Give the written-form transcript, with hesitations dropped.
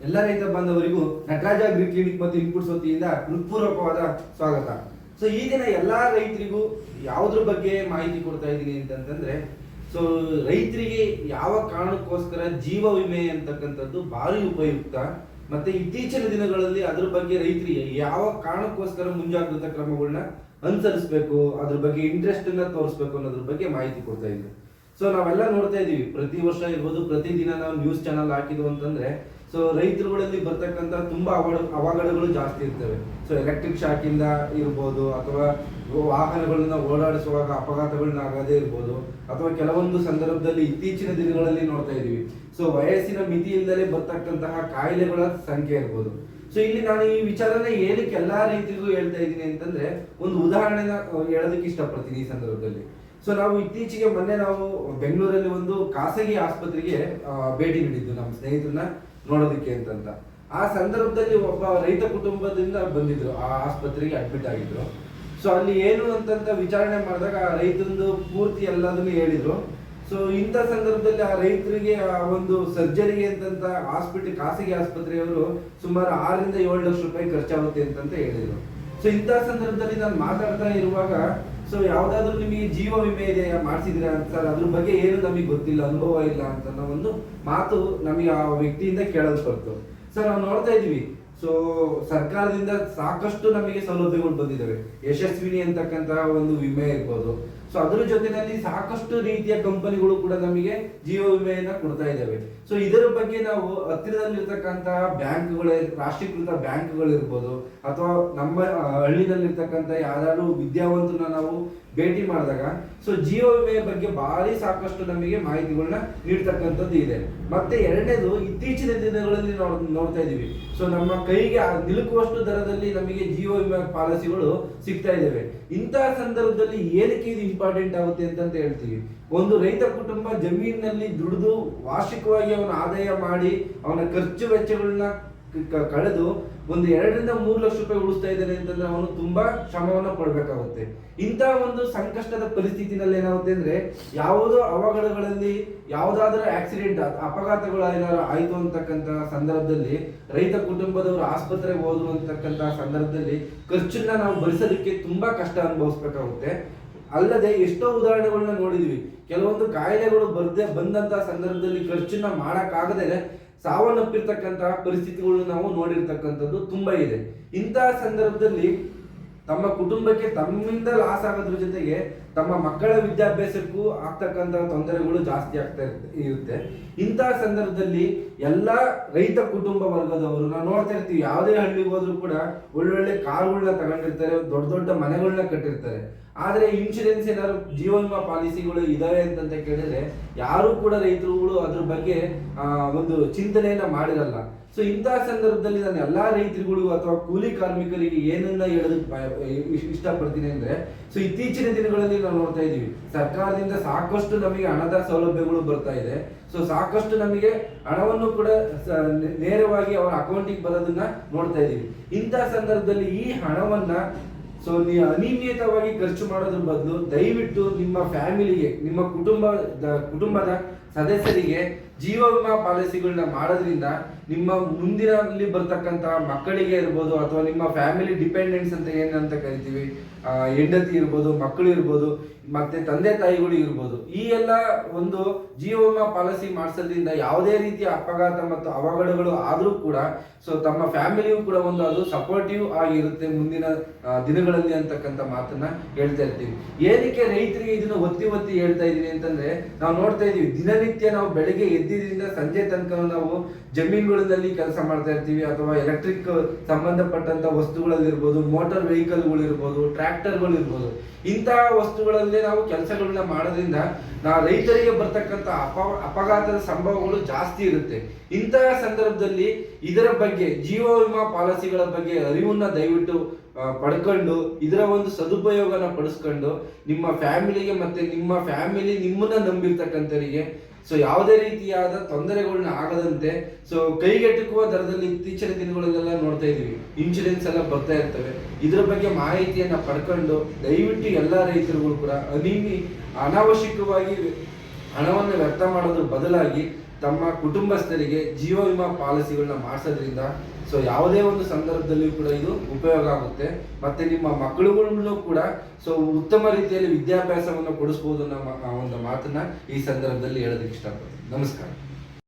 ಎಲ್ಲ ರೈತ ಬಾಂಧವರಿಗೂ Nataraja agri clinic ಮತ್ತು ಇನ್ಪುಟ್ಸ್ ವತಿಯಿಂದ ಹೃತ್ಪೂರ್ವಕವಾದ ಸ್ವಾಗತ. ಸೊ ಈ ದಿನ ಎಲ್ಲ ರೈತರಿಗೂ ಯಾವುದ್ರ ಬಗ್ಗೆ ಮಾಹಿತಿ ಕೊಡ್ತಾ ಇದ್ದೀನಿ ಅಂತಂದ್ರೆ, ಸೊ ರೈತರಿಗೆ ಯಾವ ಕಾರಣಕ್ಕೋಸ್ಕರ ಜೀವ ವಿಮೆ ಅಂತಕ್ಕಂಥದ್ದು ಭಾರಿ ಉಪಯುಕ್ತ, ಮತ್ತೆ ಇತ್ತೀಚಿನ ದಿನಗಳಲ್ಲಿ ಅದ್ರ ಬಗ್ಗೆ ರೈತರಿಗೆ ಯಾವ ಕಾರಣಕ್ಕೋಸ್ಕರ ಮುಂಜಾಗ್ರತಾ ಕ್ರಮಗಳನ್ನ ಅನುಸರಿಸಬೇಕು, ಅದ್ರ ಬಗ್ಗೆ ಇಂಟ್ರೆಸ್ಟ್ ಅನ್ನ ತೋರಿಸ್ಬೇಕು ಅನ್ನೋದ್ರ ಬಗ್ಗೆ ಮಾಹಿತಿ ಕೊಡ್ತಾ ಇದ್ದೀನಿ. ಸೊ ನಾವೆಲ್ಲ ನೋಡ್ತಾ ಇದೀವಿ, ಪ್ರತಿ ವರ್ಷ ಇರ್ಬೋದು, ಪ್ರತಿದಿನ ನಾವು ನ್ಯೂಸ್ ಚಾನಲ್ ಹಾಕಿದ್ವು ಅಂತಂದ್ರೆ ಸೊ ರೈತರುಗಳಲ್ಲಿ ಬರ್ತಕ್ಕಂಥ ತುಂಬಾ ಅವಘಡಗಳು ಜಾಸ್ತಿ ಇರ್ತವೆ. ಸೊ ಎಲೆಕ್ಟ್ರಿಕ್ ಶಾಕ್ ಇಂದ ಇರ್ಬೋದು, ಅಥವಾ ವಾಹನಗಳನ್ನ ಓಡಾಡಿಸುವಾಗ ಅಪಘಾತಗಳನ್ನ ಆಗದೇ ಇರ್ಬೋದು, ಅಥವಾ ಕೆಲವೊಂದು ಸಂದರ್ಭದಲ್ಲಿ ಇತ್ತೀಚಿನ ದಿನಗಳಲ್ಲಿ ನೋಡ್ತಾ ಇದೀವಿ ಸೊ ವಯಸ್ಸಿನ ಮಿತಿ ಇಲ್ಲದೆ ಬರ್ತಕ್ಕಂತಹ ಕಾಯಿಲೆಗಳ ಸಂಖ್ಯೆ ಇರ್ಬೋದು. ಸೊ ಇಲ್ಲಿ ನಾನು ಈ ವಿಚಾರನ ಏನಕ್ಕೆ ಎಲ್ಲಾ ರೈತರಿಗೂ ಹೇಳ್ತಾ ಇದ್ದೀನಿ ಅಂತಂದ್ರೆ, ಒಂದು ಉದಾಹರಣೆನ ಹೇಳೋದಕ್ಕೆ ಇಷ್ಟಪಡ್ತೀನಿ ಈ ಸಂದರ್ಭದಲ್ಲಿ. ಸೊ ನಾವು ಇತ್ತೀಚೆಗೆ ಮೊನ್ನೆ ನಾವು ಬೆಂಗಳೂರಲ್ಲಿ ಒಂದು ಖಾಸಗಿ ಆಸ್ಪತ್ರೆಗೆ ಭೇಟಿ ನೀಡಿದ್ದು ನಮ್ಮ ಸ್ನೇಹಿತರನ್ನ ನೋಡೋದಕ್ಕೆ ಅಂತಂತ. ಆ ಸಂದರ್ಭದಲ್ಲಿ ಒಬ್ಬ ರೈತ ಕುಟುಂಬದಿಂದ ಬಂದಿದ್ರು, ಆ ಆಸ್ಪತ್ರೆಗೆ ಅಡ್ಮಿಟ್ ಆಗಿದ್ರು. ಸೊ ಅಲ್ಲಿ ಏನು ಅಂತಂತ ವಿಚಾರಣೆ ಮಾಡಿದಾಗ ಆ ರೈತಂದು ಪೂರ್ತಿ ಎಲ್ಲದನ್ನು ಹೇಳಿದ್ರು. ಸೊ ಇಂಥ ಸಂದರ್ಭದಲ್ಲಿ ಆ ರೈತರಿಗೆ ಆ ಒಂದು ಸರ್ಜರಿಗೆ ಅಂತಂತ ಖಾಸಗಿ ಆಸ್ಪತ್ರೆಯವರು ಸುಮಾರು 6 ರಿಂದ 7 ಲಕ್ಷ ರೂಪಾಯಿ ಖರ್ಚಾಗುತ್ತೆ ಅಂತಂತ ಹೇಳಿದ್ರು. ಸೊ ಇಂಥ ಸಂದರ್ಭದಲ್ಲಿ ನಾನು ಮಾತಾಡ್ತಾ ಇರುವಾಗ, ಸೊ ಯಾವ್ದಾದ್ರು ನಿಮಗೆ ಜೀವ ವಿಮೆ ಇದೆ ಮಾಡಿಸಿದ್ರೆ ಸರ್, ಅದ್ರ ಬಗ್ಗೆ ಏನು ನಮಗೆ ಗೊತ್ತಿಲ್ಲ, ಅನುಭವ ಇಲ್ಲ ಅಂತ ಒಂದು ಮಾತು ನಮಗೆ ಆ ವ್ಯಕ್ತಿಯಿಂದ ಕೇಳಲ್ಪಡ್ತು. ಸರ್ ನಾವು ನೋಡ್ತಾ ಇದೀವಿ, ಸೊ ಸರ್ಕಾರದಿಂದ ಸಾಕಷ್ಟು ನಮಗೆ ಸೌಲಭ್ಯಗಳು ಬಂದಿದ್ದಾವೆ. ಯಶಸ್ವಿನಿ ಅಂತಕ್ಕಂತಹ ಒಂದು ವಿಮೆ ಇರ್ಬೋದು. ಸೊ ಅದ್ರ ಜೊತೆನಲ್ಲಿ ಸಾಕಷ್ಟು ರೀತಿಯ ಕಂಪನಿಗಳು ಕೂಡ ನಮಗೆ ಜೀವ ವಿಮೆಯನ್ನ ಕೊಡ್ತಾ ಇದ್ದಾವೆ. ಸೊ ಇದರ ಬಗ್ಗೆ ನಾವು ಹತ್ತಿರದಲ್ಲಿರ್ತಕ್ಕಂತಹ ಬ್ಯಾಂಕ್ಗಳು, ರಾಷ್ಟ್ರೀಕೃತ ಬ್ಯಾಂಕ್ಗಳು ಇರ್ಬೋದು, ಅಥವಾ ನಮ್ಮ ಹಳ್ಳಿನಲ್ಲಿರ್ತಕ್ಕಂಥ ಯಾವ್ದಾದ್ರು ವಿದ್ಯಾವಂತರನ್ನ ನಾವು ಭೇಟಿ ಮಾಡಿದಾಗ ಸೊ ಜೀವ ವಿಮೆಯ ಬಗ್ಗೆ ಭಾರಿ ಸಾಕಷ್ಟು ನಮಗೆ ಮಾಹಿತಿಗಳನ್ನ ನೀಡ್ತಕ್ಕಂಥದ್ದು ಇದೆ. ಮತ್ತೆ ಎರಡನೇದು, ಇತ್ತೀಚಿನ ದಿನಗಳಲ್ಲಿ ನೋಡ್ತಾ ಇದೀವಿ, ಸೊ ನಮ್ಮ ಕೈಗೆ ನಿಲುಕುವಷ್ಟು ದರದಲ್ಲಿ ನಮಗೆ ಜೀವ ವಿಮೆ ಪಾಲಿಸಿಗಳು ಸಿಗ್ತಾ ಇದ್ದಾವೆ. ಇಂತಹ ಸಂದರ್ಭದಲ್ಲಿ ಏನಕ್ಕೆ ಇದು ಇಂಪಾರ್ಟೆಂಟ್ ಆಗುತ್ತೆ ಅಂತ ಹೇಳ್ತೀವಿ. ಒಂದು ರೈತ ಕುಟುಂಬ ಜಮೀನಿನಲ್ಲಿ ದುಡಿದು ವಾರ್ಷಿಕವಾಗಿ ಅವನ ಆದಾಯ ಮಾಡಿ ಅವನ ಖರ್ಚು ವೆಚ್ಚಗಳನ್ನ ಕಳೆದು ಒಂದು 2 ರಿಂದ 3 ಲಕ್ಷ ರೂಪಾಯಿ ಉಳಿಸ್ತಾ ಇದ್ದಾನೆ ಅಂತಂದ್ರೆ ಅವನು ತುಂಬಾ ಶ್ರಮವನ್ನ ಪಡ್ಬೇಕಾಗುತ್ತೆ. ಇಂತಹ ಒಂದು ಸಂಕಷ್ಟದ ಪರಿಸ್ಥಿತಿನಲ್ಲಿ ಏನಾಗುತ್ತೆ ಅಂದ್ರೆ, ಯಾವುದೋ ಅವಘಡಗಳಲ್ಲಿ ಯಾವುದಾದ್ರೂ ಆಕ್ಸಿಡೆಂಟ್, ಅಪಘಾತಗಳು ಏನಾದ್ರು ಆಯ್ತು ಅಂತಕ್ಕಂತ ಸಂದರ್ಭದಲ್ಲಿ ರೈತ ಕುಟುಂಬದವರು ಆಸ್ಪತ್ರೆಗೆ ಹೋದ್ರು ಅಂತಕ್ಕಂತ ಸಂದರ್ಭದಲ್ಲಿ ಖರ್ಚನ್ನ ನಾವು ಭರಿಸೋದಕ್ಕೆ ತುಂಬಾ ಕಷ್ಟ ಅನುಭವಿಸ್ಬೇಕಾಗುತ್ತೆ. ಅಲ್ಲದೆ ಎಷ್ಟೋ ಉದಾಹರಣೆಗಳನ್ನ ನೋಡಿದ್ವಿ, ಕೆಲವೊಂದು ಕಾಯಿಲೆಗಳು ಬಂದಂತಹ ಸಂದರ್ಭದಲ್ಲಿ ಖರ್ಚನ್ನ ಮಾಡಕ್ಕಾಗದೆ ಸಾವನ್ನಪ್ಪಿರ್ತಕ್ಕಂತಹ ಪರಿಸ್ಥಿತಿಗಳನ್ನು ನಾವು ನೋಡಿರ್ತಕ್ಕಂಥದ್ದು ತುಂಬಾ ಇದೆ. ಇಂತಹ ಸಂದರ್ಭದಲ್ಲಿ ತಮ್ಮ ಕುಟುಂಬಕ್ಕೆ ತಮ್ಮಿಂದ ಲಾಸ್ ಆಗೋದ್ರ ಜೊತೆಗೆ ತಮ್ಮ ಮಕ್ಕಳ ವಿದ್ಯಾಭ್ಯಾಸಕ್ಕೂ ಆಗ್ತಕ್ಕಂತಹ ತೊಂದರೆಗಳು ಜಾಸ್ತಿ ಆಗ್ತಾ ಇರುತ್ತೆ. ಇಂತಹ ಸಂದರ್ಭದಲ್ಲಿ ಎಲ್ಲ ರೈತ ಕುಟುಂಬ ವರ್ಗದವರು ನಾವು ನೋಡ್ತಾ ಇರ್ತೀವಿ, ಯಾವುದೇ ಹಳ್ಳಿಗೆ ಹೋದ್ರು ಕೂಡ ಒಳ್ಳೊಳ್ಳೆ ಕಾರುಗಳನ್ನ ತಗೊಂಡಿರ್ತಾರೆ, ದೊಡ್ಡ ದೊಡ್ಡ ಮನೆಗಳನ್ನ ಕಟ್ಟಿರ್ತಾರೆ. ಆದ್ರೆ ಇನ್ಶೂರೆನ್ಸ್ ಏನಾದ್ರು ಜೀವ ವಿಮಾ ಪಾಲಿಸಿಗಳು ಇದಾವೆ ಅಂತ ಕೇಳಿದ್ರೆ ಯಾರು ಕೂಡ ರೈತರುಗಳು ಅದ್ರ ಬಗ್ಗೆ ಒಂದು ಚಿಂತನೆಯನ್ನ ಮಾಡಿರಲ್ಲ. ಸೊ ಇಂತಹ ಸಂದರ್ಭದಲ್ಲಿ ನಾನು ಎಲ್ಲಾ ರೈತರುಗಳಿಗೂ ಅಥವಾ ಕೂಲಿ ಕಾರ್ಮಿಕರಿಗೆ ಏನನ್ನ ಹೇಳೋದಕ್ಕೆ ಇಷ್ಟಪಡ್ತೀನಿ ಅಂದ್ರೆ, ಸೊ ಇತ್ತೀಚಿನ ದಿನಗಳಲ್ಲಿ ನಾವು ನೋಡ್ತಾ ಇದೀವಿ, ಸರ್ಕಾರದಿಂದ ಸಾಕಷ್ಟು ನಮಗೆ ಹಣದ ಸೌಲಭ್ಯಗಳು ಬರ್ತಾ ಇದೆ. ಸೊ ಸಾಕಷ್ಟು ನಮಗೆ ಹಣವನ್ನು ಕೂಡ ನೇರವಾಗಿ ಅವರ ಅಕೌಂಟಿಗೆ ಬರೋದನ್ನ ನೋಡ್ತಾ ಇದೀವಿ. ಇಂತಹ ಸಂದರ್ಭದಲ್ಲಿ ಈ ಹಣವನ್ನ ಸೊ ನೀವು ಅನಿಯಮಿತವಾಗಿ ಖರ್ಚು ಮಾಡೋದ್ರ ಬದಲು ದಯವಿಟ್ಟು ನಿಮ್ಮ ಫ್ಯಾಮಿಲಿಗೆ, ನಿಮ್ಮ ಕುಟುಂಬದ ಸದಸ್ಯರಿಗೆ ಜೀವ ವಿಮಾ ಪಾಲಿಸಿಗಳನ್ನ ಮಾಡೋದ್ರಿಂದ ನಿಮ್ಮ ಮುಂದಿನಲ್ಲಿ ಬರ್ತಕ್ಕಂತಹ ಮಕ್ಕಳಿಗೆ ಇರ್ಬೋದು, ಅಥವಾ ನಿಮ್ಮ ಫ್ಯಾಮಿಲಿ ಡಿಪೆಂಡೆನ್ಸ್ ಅಂತ ಏನಂತ ಕರಿತೀವಿ, ಹೆಂಡತಿ ಇರ್ಬೋದು, ಮಕ್ಕಳು ಇರ್ಬೋದು, ಮತ್ತೆ ತಂದೆ ತಾಯಿಗಳು ಇರ್ಬೋದು, ಈ ಎಲ್ಲ ಒಂದು ಜೀವ ವಿಮಾ ಪಾಲಿಸಿ ಮಾಡಿಸೋದ್ರಿಂದ ಯಾವುದೇ ರೀತಿಯ ಅಪಘಾತ ಮತ್ತು ಅವಘಡಗಳು ಆದ್ರೂ ಕೂಡ ಸೊ ತಮ್ಮ ಫ್ಯಾಮಿಲಿಯೂ ಕೂಡ ಒಂದು ಅದು ಸಪೋರ್ಟಿವ್ ಆಗಿರುತ್ತೆ ಮುಂದಿನ ದಿನಗಳಲ್ಲಿ ಅಂತಕ್ಕಂಥ ಮಾತನ್ನ ಹೇಳ್ತಾ ಇರ್ತೀವಿ. ಏನಕ್ಕೆ ರೈತರಿಗೆ ಇದನ್ನ ಒತ್ತಿ ಹೇಳ್ತಾ ಇದೀನಿ ಅಂತಂದ್ರೆ, ನಾವು ನೋಡ್ತಾ ಇದೀವಿ ದಿನನಿತ್ಯ ನಾವು ಬೆಳಿಗ್ಗೆ ಎದ್ದಿದ್ರಿಂದ ಸಂಜೆ ತನಕ ನಾವು ಜಮೀನುಗಳಲ್ಲಿ ಕೆಲಸ ಮಾಡ್ತಾ ಇರ್ತೀವಿ, ಅಥವಾ ಎಲೆಕ್ಟ್ರಿಕ್ ಸಂಬಂಧಪಟ್ಟಂತ ವಸ್ತುಗಳಲ್ಲಿರ್ಬೋದು, ಮೋಟಾರ್ ವೆಹಿಕಲ್ಗಳು ಇರ್ಬೋದು, ಟ್ರ್ಯಾಕ್ಟರ್ಗಳು ಇರ್ಬೋದು, ಇಂತಹ ವಸ್ತುಗಳಲ್ಲಿ ನಾವು ಕೆಲಸಗಳನ್ನ ಮಾಡೋದ್ರಿಂದ ರೈತರಿಗೆ ಬರ್ತಕ್ಕಂಥ ಅಪಘಾತದ ಸಂಭವಗಳು ಜಾಸ್ತಿ ಇರುತ್ತೆ. ಇಂತಹ ಸಂದರ್ಭದಲ್ಲಿ ಇದರ ಬಗ್ಗೆ ಜೀವ ವಿಮಾ ಪಾಲಿಸಿಗಳ ಬಗ್ಗೆ ಅರಿವನ್ನ ದಯವಿಟ್ಟು ಪಡ್ಕೊಂಡು ಇದರ ಒಂದು ಸದುಪಯೋಗನ ಪಡಿಸ್ಕೊಂಡು ನಿಮ್ಮ ಫ್ಯಾಮಿಲಿಗೆ ಮತ್ತೆ ನಿಮ್ಮ ಫ್ಯಾಮಿಲಿ ನಿಮ್ಮನ್ನ ನಂಬಿರ್ತಕ್ಕಂಥವರಿಗೆ ಸೊ ಯಾವುದೇ ರೀತಿಯಾದ ತೊಂದರೆಗಳನ್ನ ಆಗದಂತೆ ಸೊ ಕೈಗೆಟುಕುವ ದರದಲ್ಲಿ ಇತ್ತೀಚಿನ ದಿನಗಳಲ್ಲೆಲ್ಲ ನೋಡ್ತಾ ಇದೀವಿ, ಇನ್ಶೂರೆನ್ಸ್ ಎಲ್ಲ ಬರ್ತಾ ಇರ್ತವೆ. ಇದರ ಬಗ್ಗೆ ಮಾಹಿತಿಯನ್ನ ಪಡ್ಕೊಂಡು ದಯವಿಟ್ಟು ಎಲ್ಲಾ ರೈತರುಗಳು ಕೂಡ ಅನಾವಶ್ಯಕವಾಗಿ ಹಣವನ್ನು ವ್ಯರ್ಥ ಮಾಡೋದ್ರ ಬದಲಾಗಿ ತಮ್ಮ ಕುಟುಂಬಸ್ಥರಿಗೆ ಜೀವ ವಿಮಾ ಪಾಲಿಸಿಗಳನ್ನ ಮಾಡಿಸೋದ್ರಿಂದ ಸೊ ಯಾವುದೇ ಒಂದು ಸಂದರ್ಭದಲ್ಲಿಯೂ ಕೂಡ ಇದು ಉಪಯೋಗ ಆಗುತ್ತೆ. ಮತ್ತೆ ನಿಮ್ಮ ಮಕ್ಕಳುಗಳನ್ನು ಕೂಡ ಸೊ ಉತ್ತಮ ರೀತಿಯಲ್ಲಿ ವಿದ್ಯಾಭ್ಯಾಸವನ್ನು ಕೊಡಿಸ್ಬೋದು ಅನ್ನೋ ಒಂದು ಮಾತನ್ನ ಈ ಸಂದರ್ಭದಲ್ಲಿ ಹೇಳೋದಕ್ಕೆ ಇಷ್ಟಪಡ್ತೀನಿ. ನಮಸ್ಕಾರ.